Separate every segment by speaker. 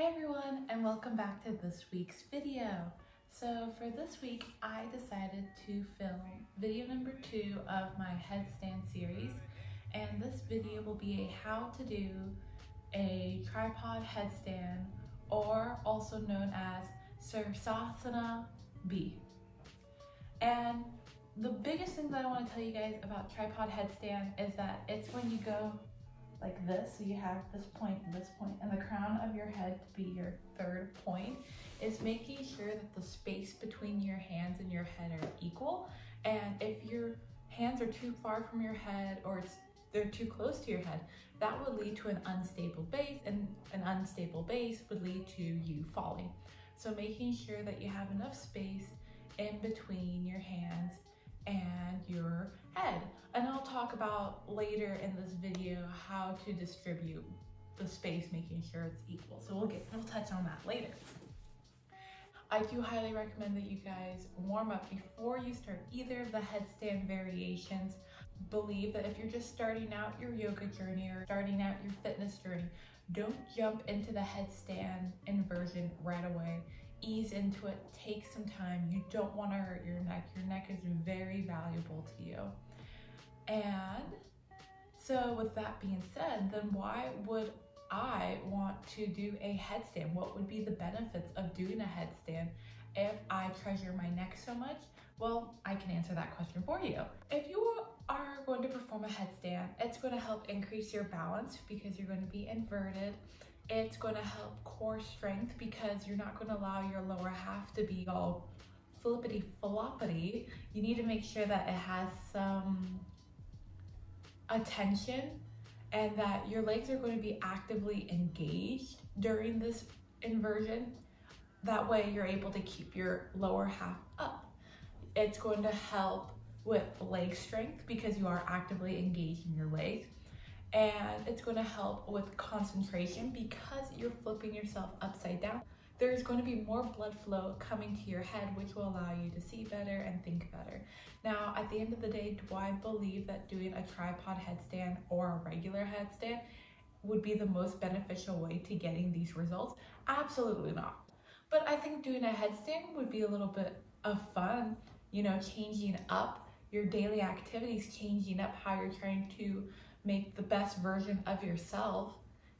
Speaker 1: Hi everyone, and welcome back to this week's video. So for this week, I decided to film video number 2 of my headstand series, and this video will be a how to do a tripod headstand, or also known as Sirsasana B. And the biggest thing that I want to tell you guys about tripod headstand is that it's when you go like this, so you have this point, and the crown of your head to be your third point, is making sure that the space between your hands and your head are equal. And if your hands are too far from your head or they're too close to your head, that would lead to an unstable base, and an unstable base would lead to you falling. So making sure that you have enough space in between your hands and your head. And I'll talk about later in this video how to distribute the space, making sure it's equal. So we'll touch on that later. I do highly recommend that you guys warm up before you start either of the headstand variations. Believe that if you're just starting out your yoga journey or starting out your fitness journey, don't jump into the headstand inversion right away. Ease into it, take some time. You don't want to hurt your neck. Your neck is very valuable to you. And so with that being said, then why would I want to do a headstand? What would be the benefits of doing a headstand if I treasure my neck so much? Well, I can answer that question for you. If you are going to perform a headstand, it's going to help increase your balance because you're going to be inverted. It's going to help core strength because you're not going to allow your lower half to be all flippity floppity. You need to make sure that it has some attention and that your legs are going to be actively engaged during this inversion. That way you're able to keep your lower half up. It's going to help with leg strength because you are actively engaged in your legs. And it's going to help with concentration because you're flipping yourself upside down. There's going to be more blood flow coming to your head, which will allow you to see better and think better. Now, at the end of the day, do I believe that doing a tripod headstand or a regular headstand would be the most beneficial way to getting these results? Absolutely not. But I think doing a headstand would be a little bit of fun, you know, changing up your daily activities, changing up how you're trying to make the best version of yourself.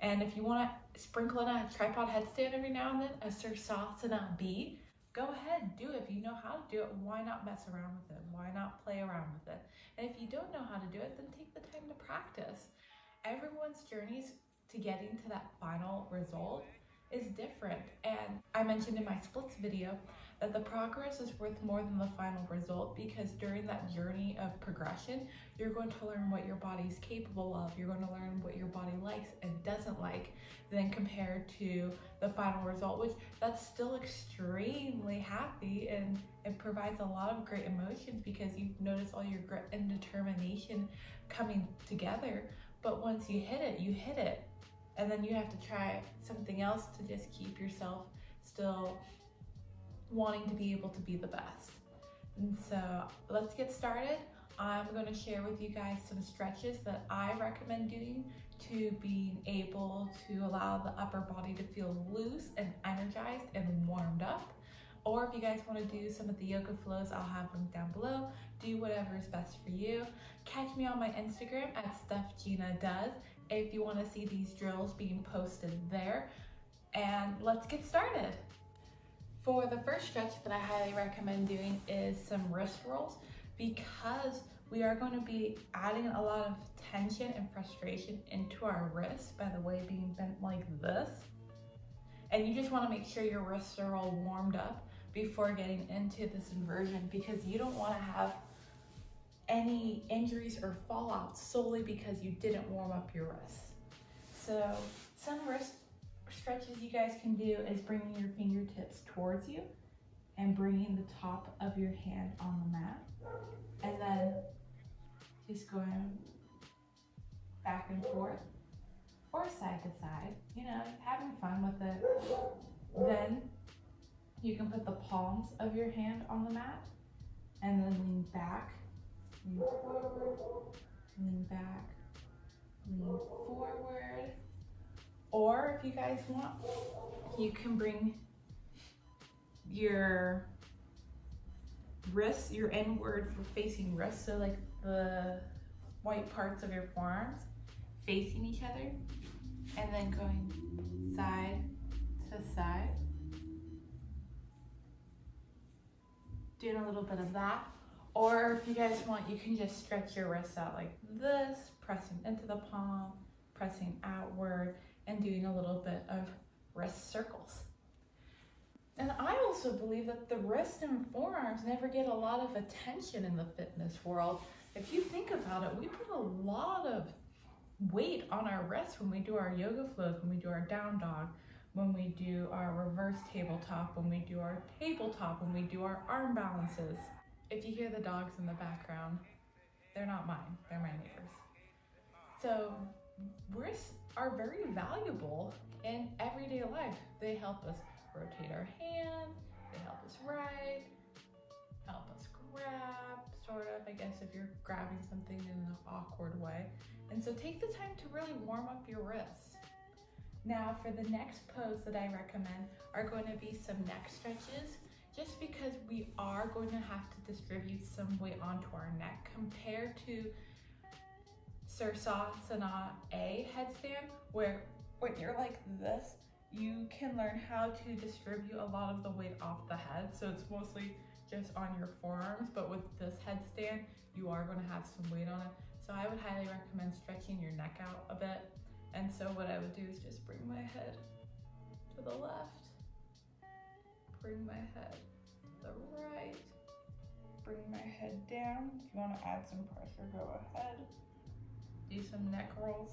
Speaker 1: And if you want to sprinkle in a tripod headstand every now and then, a Sirsasana B, go ahead, do it. If you know how to do it, why not mess around with it? Why not play around with it? And if you don't know how to do it, then take the time to practice. Everyone's journeys to getting to that final result is different. And I mentioned in my splits video that the progress is worth more than the final result, because during that journey of progression, you're going to learn what your body's capable of. You're going to learn what your body likes and doesn't like, then compared to the final result, which that's still extremely happy, and it provides a lot of great emotions because you've noticed all your grit and determination coming together. But once you hit it, you hit it. And then you have to try something else to just keep yourself still wanting to be able to be the best. And so let's get started. I'm going to share with you guys some stretches that I recommend doing to being able to allow the upper body to feel loose and energized and warmed up. Or if you guys want to do some of the yoga flows, I'll have them down below. Do whatever is best for you. Catch me on my Instagram at StuffGinaDoes if you want to see these drills being posted there. And let's get started. For the first stretch that I highly recommend doing is some wrist rolls, because we are going to be adding a lot of tension and frustration into our wrists by the way being bent like this. And you just want to make sure your wrists are all warmed up before getting into this inversion, because you don't want to have any injuries or fallouts solely because you didn't warm up your wrists. So some wrist stretches you guys can do is bringing your fingertips towards you and bringing the top of your hand on the mat, and then just going back and forth or side to side, you know, having fun with it. Then you can put the palms of your hand on the mat and then lean back, lean forward, lean back, lean forward, Or if you guys want, you can bring your wrists, your inward facing wrists, so like the white parts of your forearms facing each other, and then going side to side. Doing a little bit of that. Or if you guys want, you can just stretch your wrists out like this, pressing into the palm, pressing outward, and doing a little bit of wrist circles. And I also believe that the wrist and forearms never get a lot of attention in the fitness world. If you think about it, we put a lot of weight on our wrists when we do our yoga flows, when we do our down dog, when we do our reverse tabletop, when we do our tabletop, when we do our arm balances. If you hear the dogs in the background, they're not mine, they're my neighbors. So wrists are very valuable in everyday life. They help us rotate our hands, they help us write, help us grab, sort of, I guess, if you're grabbing something in an awkward way. And so take the time to really warm up your wrists. Now for the next pose that I recommend are going to be some neck stretches, just because we are going to have to distribute some weight onto our neck compared to Sirsasana A headstand, where when you're like this, you can learn how to distribute a lot of the weight off the head. So it's mostly just on your forearms, but with this headstand, you are going to have some weight on it. So I would highly recommend stretching your neck out a bit. And so what I would do is just bring my head to the left, bring my head to the right, bring my head down. If you want to add some pressure, go ahead. Do some neck rolls.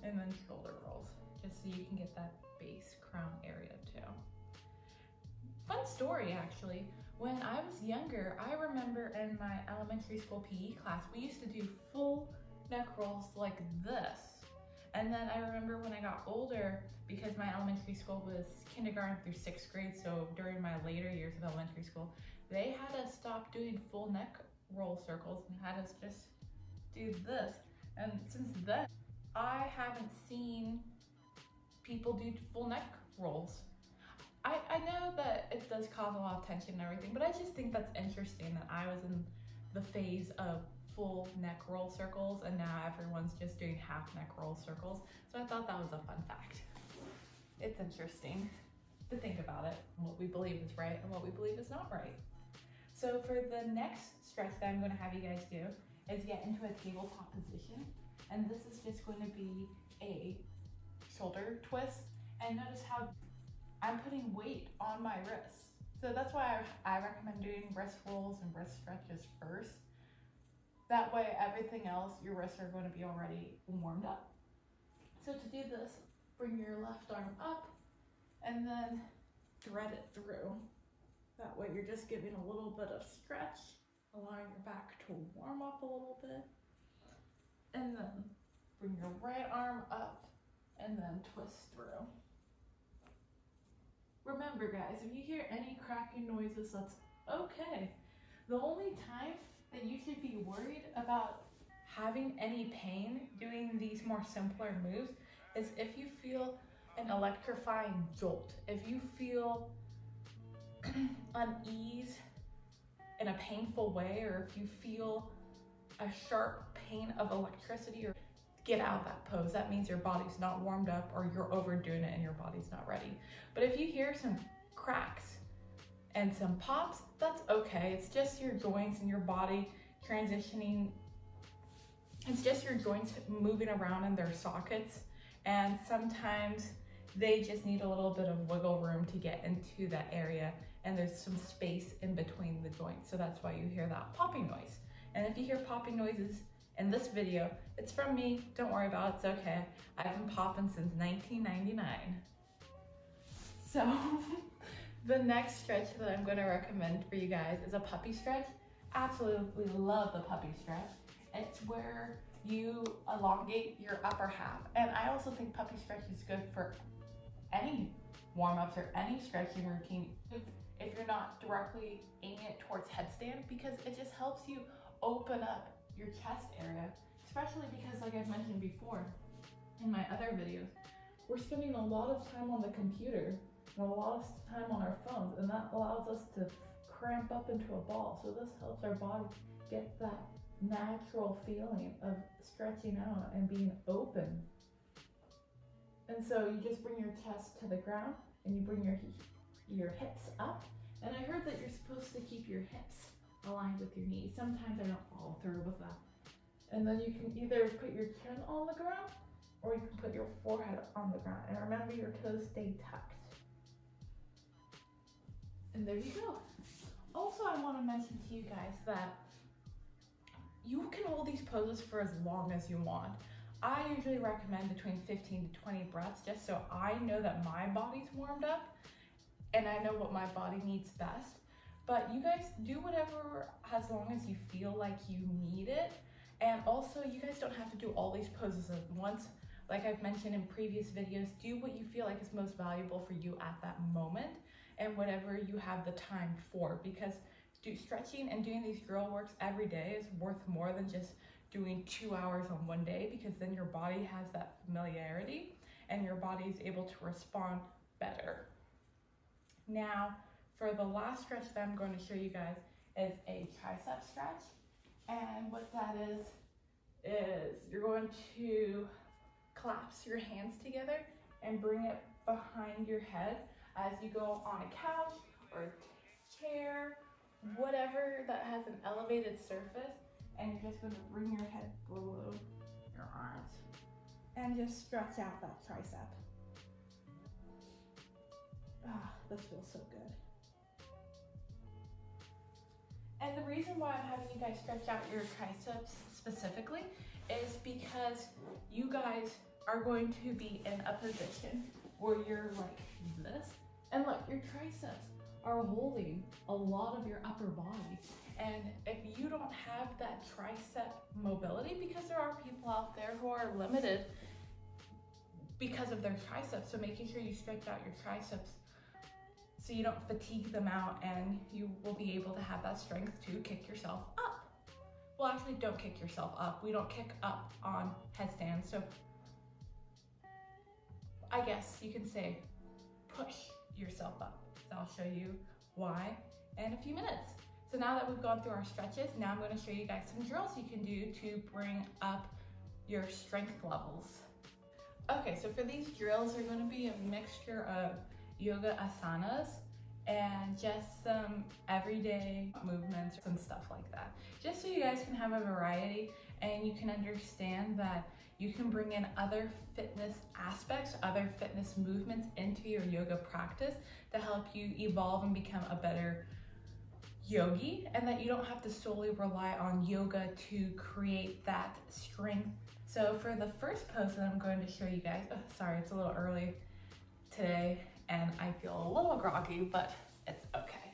Speaker 1: And then shoulder rolls, just so you can get that base crown area too. Fun story, actually. When I was younger, I remember in my elementary school PE class, we used to do full neck rolls like this. And then I remember when I got older, because my elementary school was kindergarten through 6th grade, so during my later years of elementary school, they had us stop doing full neck roll circles and had us just do this. And since then, I haven't seen people do full neck rolls. I know that it does cause a lot of tension and everything, but I just think that's interesting that I was in the phase of full neck roll circles and now everyone's just doing half neck roll circles. So I thought that was a fun fact. It's interesting to think about it, and what we believe is right and what we believe is not right. So for the next stretch that I'm going to have you guys do is get into a tabletop position. And this is just going to be a shoulder twist. And notice how I'm putting weight on my wrists. So that's why I recommend doing wrist rolls and wrist stretches first. That way everything else, your wrists are going to be already warmed up. So to do this, bring your left arm up and then thread it through. That way you're just giving a little bit of stretch, allowing your back to warm up a little bit. And then bring your right arm up and then twist through. Remember guys, if you hear any cracking noises, that's okay. The only time that you should be worried about having any pain doing these more simpler moves is if you feel an electrifying jolt, if you feel unease in a painful way, or if you feel a sharp pain of electricity, or get out of that pose. That means your body's not warmed up or you're overdoing it and your body's not ready. But if you hear some cracks and some pops, that's okay. It's just your joints and your body transitioning. It's just your joints moving around in their sockets. And sometimes they just need a little bit of wiggle room to get into that area. And there's some space in between the joints. So that's why you hear that popping noise. And if you hear popping noises in this video, it's from me. Don't worry about it, it's okay. I've been popping since 1999. So the next stretch that I'm gonna recommend for you guys is a puppy stretch. Absolutely love the puppy stretch. It's where you elongate your upper half. And I also think puppy stretch is good for any warm-ups or any stretching routine if you're not directly aiming it towards headstand, because it just helps you open up your chest area especially because, like I've mentioned before in my other videos, we're spending a lot of time on the computer and a lot of time on our phones, and that allows us to cramp up into a ball. So this helps our body get that natural feeling of stretching out and being open. And so you just bring your chest to the ground and you bring your hips up. And I heard that you're supposed to keep your hips aligned with your knees. Sometimes I don't follow through with that. And then you can either put your chin on the ground or you can put your forehead on the ground. And remember, your toes stay tucked. And there you go. Also, I want to mention to you guys that you can hold these poses for as long as you want. I usually recommend between 15 to 20 breaths, just so I know that my body's warmed up and I know what my body needs best. But you guys do whatever as long as you feel like you need it. And also, you guys don't have to do all these poses at once. Like I've mentioned in previous videos, do what you feel like is most valuable for you at that moment and whatever you have the time for, because stretching and doing these drill works every day is worth more than just doing 2 hours on one day, because then your body has that familiarity and your body is able to respond better. Now, for the last stretch that I'm going to show you guys is a tricep stretch. And what that is you're going to collapse your hands together and bring it behind your head as you go on a couch or a chair, whatever that has an elevated surface, and you're just going to bring your head below your arms and just stretch out that tricep. Ah, this feels so good. And the reason why I'm having you guys stretch out your triceps specifically is because you guys are going to be in a position where you're like this, and look, your triceps are holding a lot of your upper body. And if you don't have that tricep mobility, because there are people out there who are limited because of their triceps, so making sure you stretch out your triceps so you don't fatigue them out, and you will be able to have that strength to kick yourself up. Well, actually, don't kick yourself up. We don't kick up on headstands, so I guess you can say push yourself up. So I'll show you why in a few minutes. So now that we've gone through our stretches, now I'm going to show you guys some drills you can do to bring up your strength levels. Okay, so for these drills, they're going to be a mixture of yoga asanas and just some everyday movements and stuff like that. Just so you guys can have a variety and you can understand that you can bring in other fitness aspects, other fitness movements into your yoga practice to help you evolve and become a better yogi, and that you don't have to solely rely on yoga to create that strength. So for the first pose that I'm going to show you guys, sorry, it's a little early today and I feel a little groggy, but it's okay,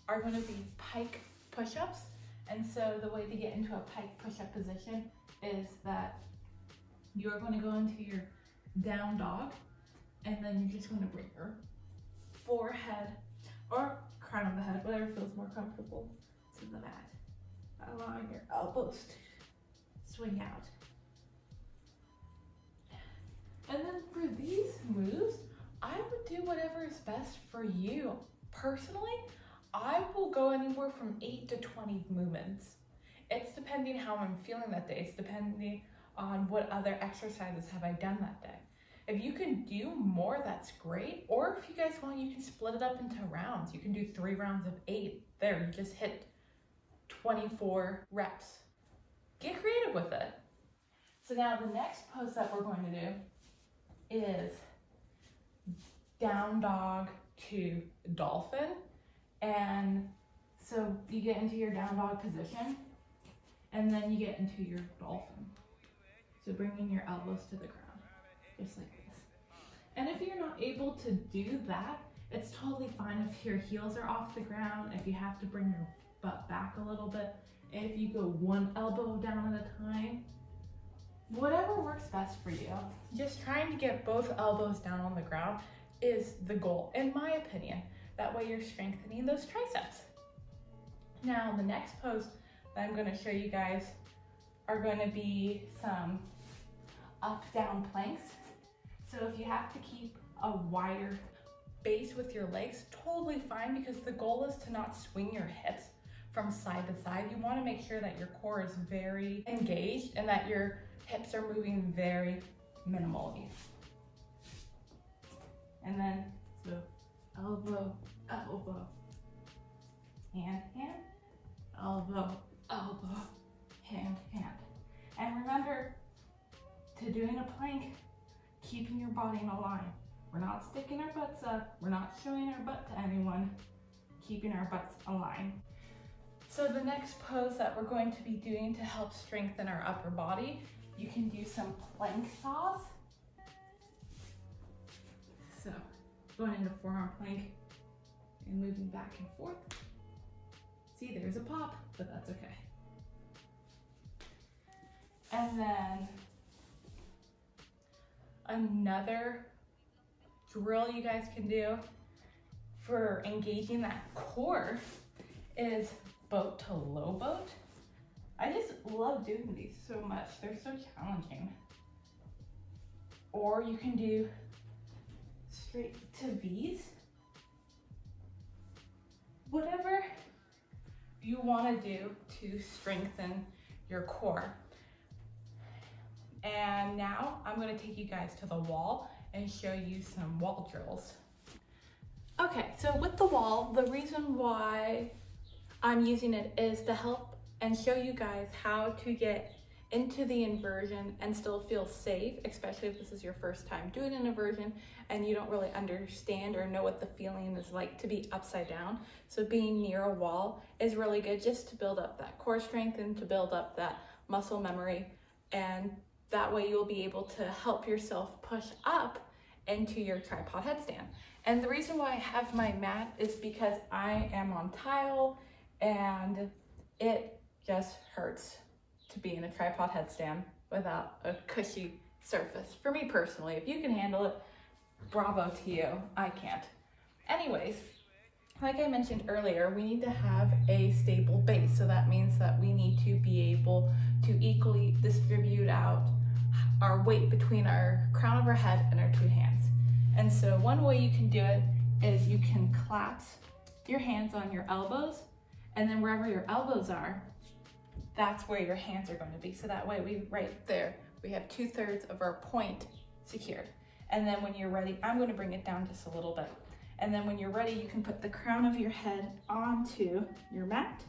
Speaker 1: are going to be pike push-ups. And so the way to get into a pike push-up position is that you're going to go into your down dog, and then you're just going to bring your forehead or crown of the head, whatever feels more comfortable, to the mat, allowing your elbows to swing out. And then for these moves, I would do whatever is best for you. Personally, I will go anywhere from 8 to 20 movements. It's depending how I'm feeling that day. It's depending on what other exercises have I done that day. If you can do more, that's great. Or if you guys want, you can split it up into rounds. You can do 3 rounds of 8. There, you just hit 24 reps. Get creative with it. So now the next pose that we're going to do is down dog to dolphin. And so you get into your down dog position, and then you get into your dolphin. So bringing your elbows to the ground, just like this. And if you're not able to do that, it's totally fine if your heels are off the ground, if you have to bring your butt back a little bit, if you go one elbow down at a time, whatever works best for you. Just trying to get both elbows down on the ground is the goal, in my opinion. That way you're strengthening those triceps. Now, the next pose that I'm going to show you guys are going to be some up-down planks. So if you have to keep a wider base with your legs, totally fine, because the goal is to not swing your hips from side to side. You want to make sure that your core is very engaged and that your hips are moving very minimally. And then, so elbow, elbow, hand, hand, elbow, elbow, hand, hand. And remember to doing a plank, keeping your body in a line. We're not sticking our butts up. We're not showing our butt to anyone, keeping our butts aligned. So the next pose that we're going to be doing to help strengthen our upper body, you can do some plank saws. So going into forearm plank and moving back and forth. See, there's a pop, but that's okay. And then another drill you guys can do for engaging that core is boat to low boat. I just love doing these so much. They're so challenging. Or you can do straight to V's. Whatever you want to do to strengthen your core. And now I'm going to take you guys to the wall and show you some wall drills. Okay, so with the wall, the reason why I'm using it is to help and show you guys how to get into the inversion and still feel safe, especially if this is your first time doing an inversion and you don't really understand or know what the feeling is like to be upside down. So being near a wall is really good just to build up that core strength and to build up that muscle memory, and that way you'll be able to help yourself push up into your tripod headstand. And the reason why I have my mat is because I am on tile and it just hurts to be in a tripod headstand without a cushy surface. For me personally, if you can handle it, bravo to you. I can't. Anyways, like I mentioned earlier, we need to have a stable base. So that means that we need to be able to equally distribute out our weight between our crown of our head and our two hands. And so one way you can do it is you can clasp your hands on your elbows, and then wherever your elbows are, that's where your hands are going to be. So that way right there, we have 2/3 of our point secured. And then when you're ready, I'm going to bring it down just a little bit. And then when you're ready, you can put the crown of your head onto your mat.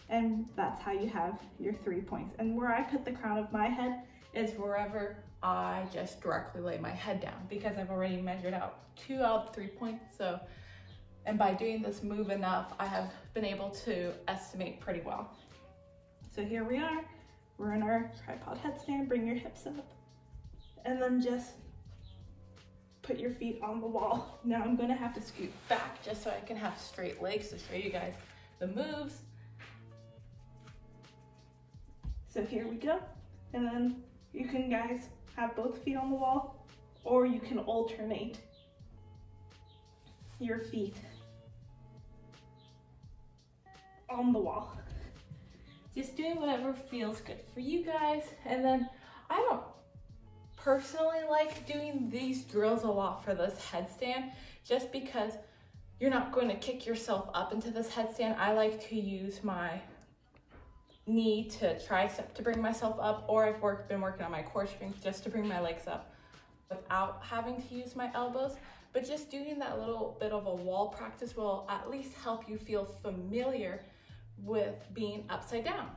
Speaker 1: And that's how you have your 3 points. And where I put the crown of my head is wherever I just directly lay my head down, because I've already measured out 2 out of 3 points. So, and by doing this move enough, I have been able to estimate pretty well. So here we are, we're in our tripod headstand. Bring your hips up and then just put your feet on the wall. Now I'm gonna have to scoot back just so I can have straight legs to show you guys the moves. So here we go. And then you can guys have both feet on the wall, or you can alternate your feet on the wall. Just doing whatever feels good for you guys. And then I don't personally like doing these drills a lot for this headstand, just because you're not going to kick yourself up into this headstand. I like to use my knee to tricep to bring myself up, or I've been working on my core strength just to bring my legs up without having to use my elbows. But just doing that little bit of a wall practice will at least help you feel familiar with being upside down.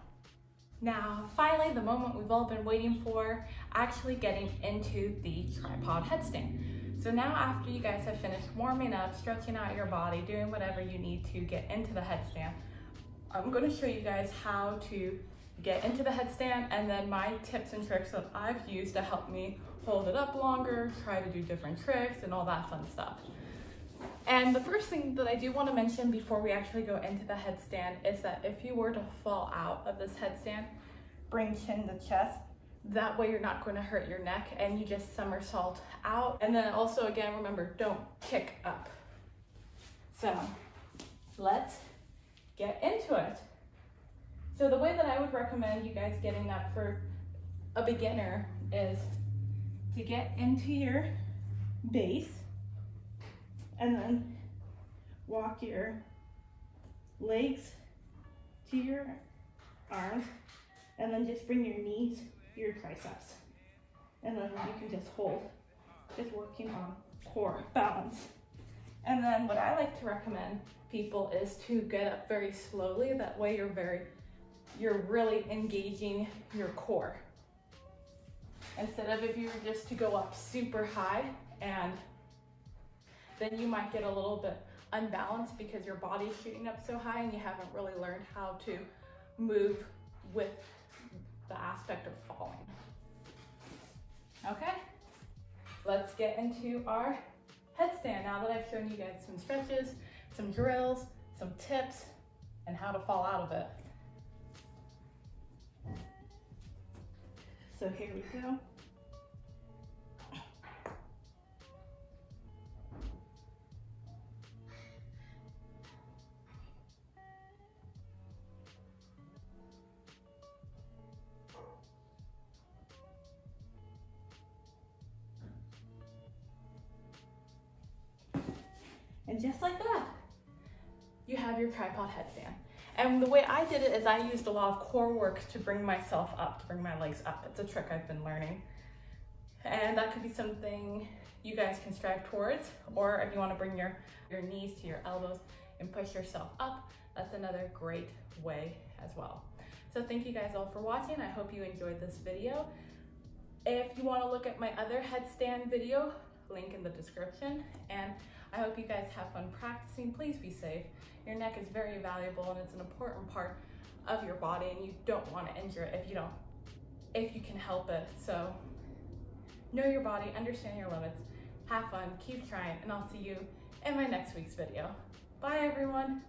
Speaker 1: Now, finally, the moment we've all been waiting for, actually getting into the tripod headstand. So now after you guys have finished warming up, stretching out your body, doing whatever you need to get into the headstand, I'm going to show you guys how to get into the headstand, and then my tips and tricks that I've used to help me hold it up longer, try to do different tricks, and all that fun stuff. And the first thing that I do want to mention before we actually go into the headstand is that if you were to fall out of this headstand, bring chin to chest. That way you're not going to hurt your neck, and you just somersault out. And then also, again, remember, don't kick up. So let's get into it. So the way that I would recommend you guys getting that for a beginner is to get into your base and then walk your legs to your arms and then just bring your knees to your triceps. And then you can just hold, just working on core balance. And then what I like to recommend people is to get up very slowly. That way you're really engaging your core. Instead of if you were just to go up super high, and then you might get a little bit unbalanced because your body's shooting up so high and you haven't really learned how to move with the aspect of falling. Okay, let's get into our headstand now that I've shown you guys some stretches, some drills, some tips, and how to fall out of it. So here we go. And just like that, you have your tripod headstand. And the way I did it is I used a lot of core work to bring myself up, to bring my legs up. It's a trick I've been learning. And that could be something you guys can strive towards, or if you want to bring your knees to your elbows and push yourself up, that's another great way as well. So thank you guys all for watching. I hope you enjoyed this video. If you want to look at my other headstand video, link in the description. And I hope you guys have fun practicing. Please be safe. Your neck is very valuable and it's an important part of your body, and you don't want to injure it if you can help it. So know your body, understand your limits, have fun, keep trying, and I'll see you in my next week's video. Bye everyone.